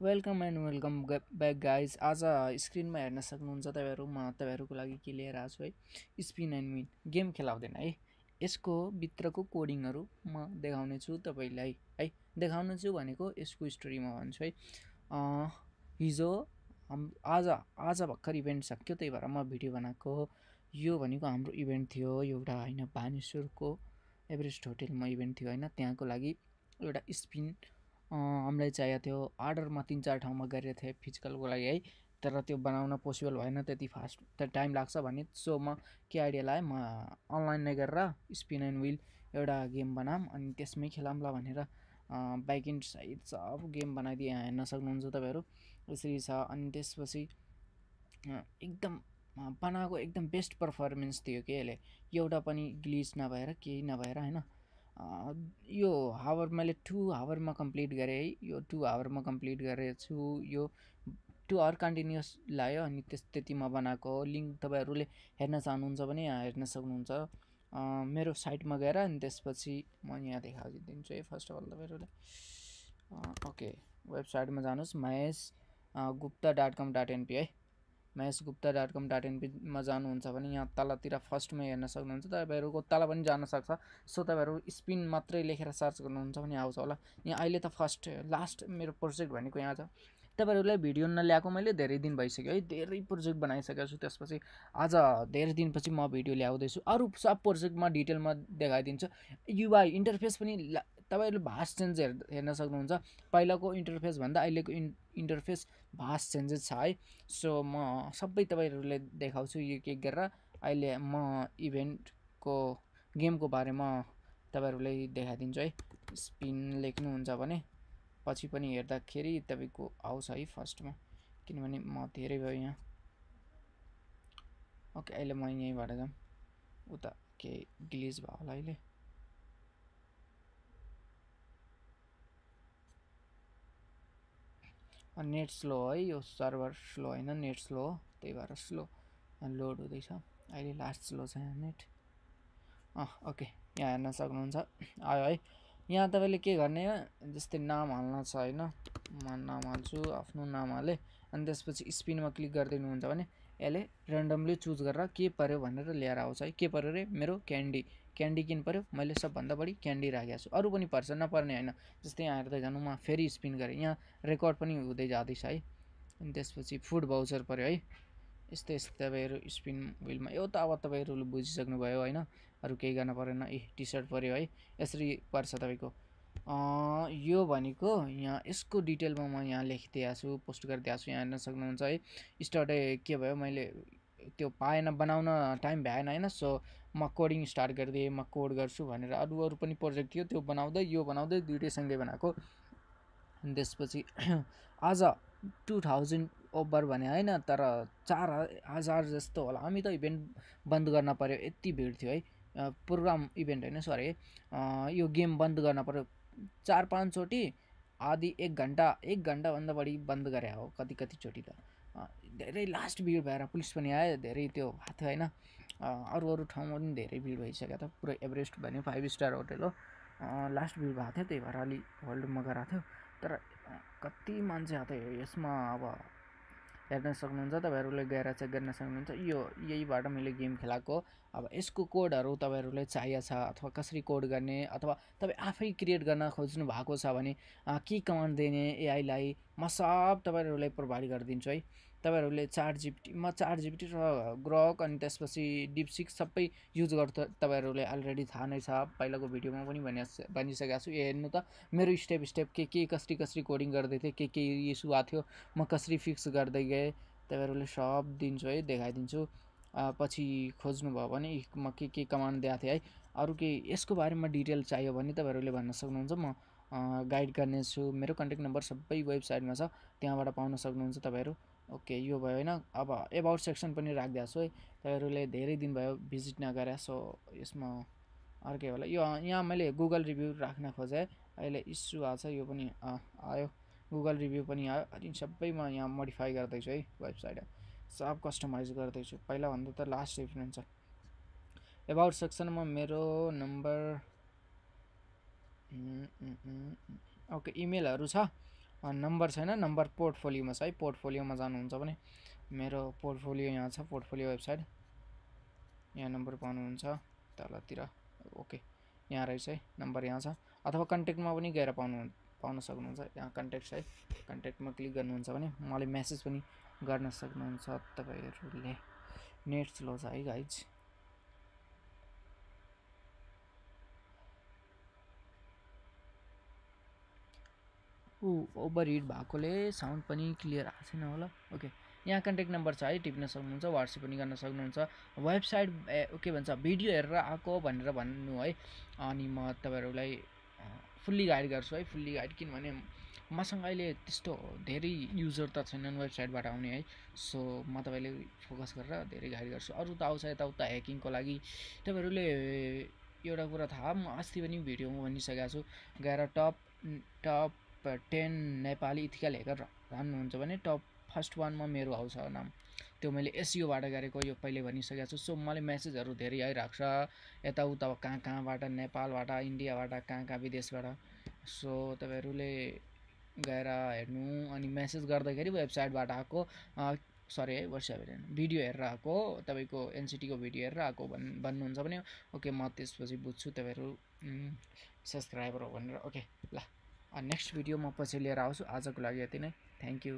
Welcome and welcome back guys. आज स्क्रिनमा हेर्न सक्नुहुन्छ तपाईँहरूको लागि के लिएर आएको छु है, स्पिन एन्ड विन गेम खेलाउँदैन है। यसको भित्रको कोडिङहरू म देखाउने छु तपाईँलाई है। देखाउने छु भनेको यसको स्टोरी म भन्छु है। हिजो आज भर्खर इभेन्ट सक्यो, त्यही भएर म भिडियो बनाएको। यो भनेको हाम्रो इभेन्ट थियो एउटा होइन, भानेश्वरको एभरेस्ट होटेलमा इभेन्ट थियो होइन। त्यहाँको लागि एउटा स्पिन हामीलाई चाहिएको थियो। अर्डरमा 3-4 ठाउँमा गरेको थिएँ फिजिकलको लागि है, तर त्यो बनाउन पोसिबल भएन, त्यति फास्ट त टाइम लाग्छ भने। सो म के आइडिया लगाएँ, म अनलाइन नै गरेर स्पिन एन्ड विल एउटा गेम बनाऊँ अनि त्यसमै खेलाउँला भनेर ब्याकएन्ड साइड सब गेम बनाइदिएँ। यहाँ हेर्न सक्नुहुन्छ तपाईँहरू, यसरी छ। अनि त्यसपछि एकदम बनाएको एकदम बेस्ट पर्फर्मेन्स थियो कि यसले, एउटा पनि ग्लिच नभएर केही नभएर होइन। यो हावर मैले 2 हावरमा कम्प्लिट गरेँ है। यो 2 हावरमा कम्प्लिट गरेको छु। यो 2 आवर कन्टिन्युस लाग्यो अनि त्यतिमा बनाएको हो। लिङ्क तपाईँहरूले हेर्न चाहनुहुन्छ भने यहाँ हेर्न सक्नुहुन्छ मेरो साइटमा गएर। अनि त्यसपछि म यहाँ देखाइदिन्छु है। फर्स्ट अफ अल तपाईँहरूले ओके वेबसाइटमा जानुहोस्, maheshgupta.com.np है। maheshgupta.com.np मा जानुहुन्छ भने यहाँ तलतिर फर्स्टमा हेर्न सक्नुहुन्छ। तपाईँहरूको तल पनि जान सक्छ। सो तपाईँहरू स्पिन मात्रै लेखेर सर्च गर्नुहुन्छ भने आउँछ होला। यहाँ अहिले त फर्स्ट लास्ट मेरो प्रोजेक्ट भनेको यहाँ छ। तपाईँहरूलाई भिडियो नल्याएको मैले धेरै दिन भइसक्यो है, धेरै प्रोजेक्ट बनाइसकेको छु। त्यसपछि आज धेरै दिनपछि म भिडियो ल्याउँदैछु। अरू सब प्रोजेक्टमा डिटेलमा देखाइदिन्छु। युआई इन्टरफेस पनि तपाईँहरूले भास्ट चेन्ज हेर्न सक्नुहुन्छ। पहिलाको इन्टरफेस भन्दा अहिलेको इन्टरफेस भास्ट चेन्जेस छ है। सो म सबै तपाईँहरूले देखाउँछु एक एक गरेर। अहिले म इभेन्टको गेमको बारेमा तपाईँहरूलाई देखाइदिन्छु है। स्पिन लेख्नुहुन्छ भने पछि पनि हेर्दाखेरि तपाईँको आउँछ है फर्स्टमा, किनभने म धेरै भयो यहाँ। ओके अहिले म यहीँबाट जाऊँ, उता केही ग्लिच भयो होला अहिले। नेट स्लो है, यो सर्भर स्लो होइन, नेट स्लो हो, त्यही भएर स्लो लोड हुँदैछ अहिले। लास्ट स्लो छ यहाँ नेट। ओके यहाँ हेर्न सक्नुहुन्छ आयो है। यहाँ तपाईँले के गर्ने, जस्तै नाम हाल्न छ होइन, म नाम हाल्छु, आफ्नो नाम हालेँ। अनि त्यसपछि स्पिनमा क्लिक गरिदिनुहुन्छ भने यसले ऱ्यान्डमली चुज गरेर के पर्यो भनेर ल्याएर आउँछ है। के पर्यो रे, मेरो क्यान्डी किन पर्यो, मैले सबभन्दा बढी क्यान्डी राखेको छु। अरू पनि पर्छ, नपर्ने होइन। जस्तै यहाँ हेर्दै जानु, म फेरि स्पिन गरेँ, यहाँ रेकर्ड पनि हुँदै जाँदैछ है। अनि त्यसपछि फुड भाउचर पर्यो है। यस्तै तपाईँहरू स्पिन विलमा यो त अब तपाईँहरूले बुझिसक्नुभयो होइन, अरू केही गर्न परेन। टी सर्ट पर्यो है, यसरी पर्छ तपाईँको। यो भनेको यहाँ यसको डिटेलमा म यहाँ लेखिदिएको छु, पोस्ट गरिदिएको छु, यहाँ हेर्न सक्नुहुन्छ है। स्टार्टै के भयो, मैले त्यो पाएन, बनाउन टाइम भएन होइन। सो म कोडिङ स्टार्ट गरिदिएँ, म कोड गर्छु भनेर। अरू पनि प्रोजेक्ट थियो, त्यो बनाउँदै यो बनाउँदै दुइटै सँगै बनाएको। अनि त्यसपछि आज 2000 ओभर भने होइन, तर 4000 जस्तो होला। हामी त इभेन्ट बन्द गर्न पर्यो, यति भिड थियो है। प्रोग्राम इभेन्ट होइन, सरी है, यो गेम बन्द गर्न पर्यो 4-5 चोटि। आधी एक घन्टाभन्दा बढी बन्द गरे हो कति चोटि त। धेरै लास्ट भिड भएर पुलिस पनि आयो, धेरै त्यो भएको थियो होइन। अरू ठाउँमा पनि धेरै भिड भइसक्यो त। पुरै एभरेस्ट भन्यो 5 स्टार होटेल हो, लास्ट भिड भएको थियो, त्यही भएर अलि होल्डमा गराएको थियो। तर कति मान्छे आएको थियो यसमा, अब हेर्न सक्नुहुन्छ, तपाईँहरूले गएर चेक गर्न सक्नुहुन्छ। यहीबाट मैले गेम खेलाएको। अब यसको कोडहरू तपाईँहरूलाई चाहिएको छ, अथवा कसरी कोड गर्ने, अथवा तपाईँ आफै क्रिएट गर्न खोज्नु भएको छ भने के कमान्ड दिने एआईलाई, म सब तपाईँहरूलाई प्रोभाइड गरिदिन्छु है। तपाईँहरूले चाट जिपिटी र ग्रक अनि त्यसपछि डिपसिक सबै युज गर्छ। तपाईँहरूले अलरेडी थाहा नै छ, पहिलाको भिडियोमा पनि भनिसकेको छु। हेर्नु त मेरो स्टेप के कसरी कोडिङ गर्दै थिएँ, के इस्यु आएको थियो, म कसरी फिक्स गर्दै गएँ, तपाईँहरूले सब दिन्छु है, देखाइदिन्छु। पछि खोज्नुभयो भने म के कमान्ड दिएको थिएँ है। अरू केही यसको बारेमा डिटेल चाहियो भने तपाईँहरूले भन्न सक्नुहुन्छ, म गाइड गर्नेछु। मेरो कन्ट्याक्ट नम्बर सबै वेबसाइटमा छ, त्यहाँबाट पाउन सक्नुहुन्छ तपाईँहरू। ओके यो भयो होइन। अब एबाउट सेक्सन पनि राखिदिएको छु है, तपाईँहरूले धेरै दिन भयो भिजिट नगरे। सो यसमा अर्कै होला। यो यहाँ मैले गुगल रिभ्यू राख्न खोजेँ, अहिले इस्यु आएको छ, यो पनि आयो, गुगल रिभ्यू पनि आयो। अनि सबै म यहाँ मोडिफाई गर्दैछु है, वेबसाइट सब कस्टमाइज गर्दैछु। पहिलाभन्दा त लास्ट डिफ्रेन्स छ। एबाउट सेक्सनमा मेरो नम्बर ओके इमेलहरू छ, नम्बर छैन, नम्बर पोर्टफोलियोमा छ है। पोर्टफोलियोमा जानुहुन्छ भने मेरो पोर्टफोलियो यहाँ छ, पोर्टफोलियो वेबसाइट यहाँ नम्बर पाउनुहुन्छ तलतिर। ओके यहाँ रहेछ है, नम्बर यहाँ छ। अथवा कन्ट्याक्टमा पनि गएर पाउन सक्नुहुन्छ। यहाँ कन्ट्याक्ट है, कन्ट्याक्टमा क्लिक गर्नुहुन्छ भने मलाई मेसेज पनि गर्न सक्नुहुन्छ तपाईँहरूले। नेट स्लो छ है गाइज। ओभर हिट भएकोले साउन्ड पनि क्लियर आएको छैन होला। ओके यहाँ कन्ट्याक्ट नम्बर छ है, टिप्न सक्नुहुन्छ, वाट्सएप पनि गर्न सक्नुहुन्छ। वेबसाइट के भन्छ भिडियो हेरेर आएको भनेर भन्नु है, अनि म तपाईँहरूलाई फुल्ली गाइड गर्छु है। फुल्ली गाइड किनभने मसँग अहिले त्यस्तो धेरै युजर त छैनन् वेबसाइटबाट आउने है। सो म तपाईँले फोकस गरेर धेरै गाइड गर्छु। अरू त आउँछ यताउता ह्याकिङको लागि। तपाईँहरूले एउटा कुरा थाहा, म अस्ति पनि भिडियोमा भनिसकेको छु, गएर टप 10 नेपाली इथिकल हेकर भन्नुहुन्छ भने टप फर्स्ट वानमा मेरो आउँछ नाम। त्यो मैले एसइओबाट गरेको, यो पहिले भनिसकेको छु। सो मलाई मेसेजहरू धेरै आइरहेको छ यताउता, कहाँबाट, नेपालबाट, इन्डियाबाट, कहाँ विदेशबाट। सो तपाईँहरूले गएर हेर्नु, अनि मेसेज गर्दाखेरि वेबसाइटबाट आएको सरी है, वेबसाइट भिडियो हेरेर आएको, तपाईँको एनसिटीको भिडियो हेरेर आएको भन्नुहुन्छ भने ओके म त्यसपछि बुझ्छु तपाईँहरू सब्सक्राइबर हो भनेर। ओके ल, नेक्स्ट भिडियो म पछि लिएर आउँछु। आजको लागि यति नै, थ्याङ्क यू।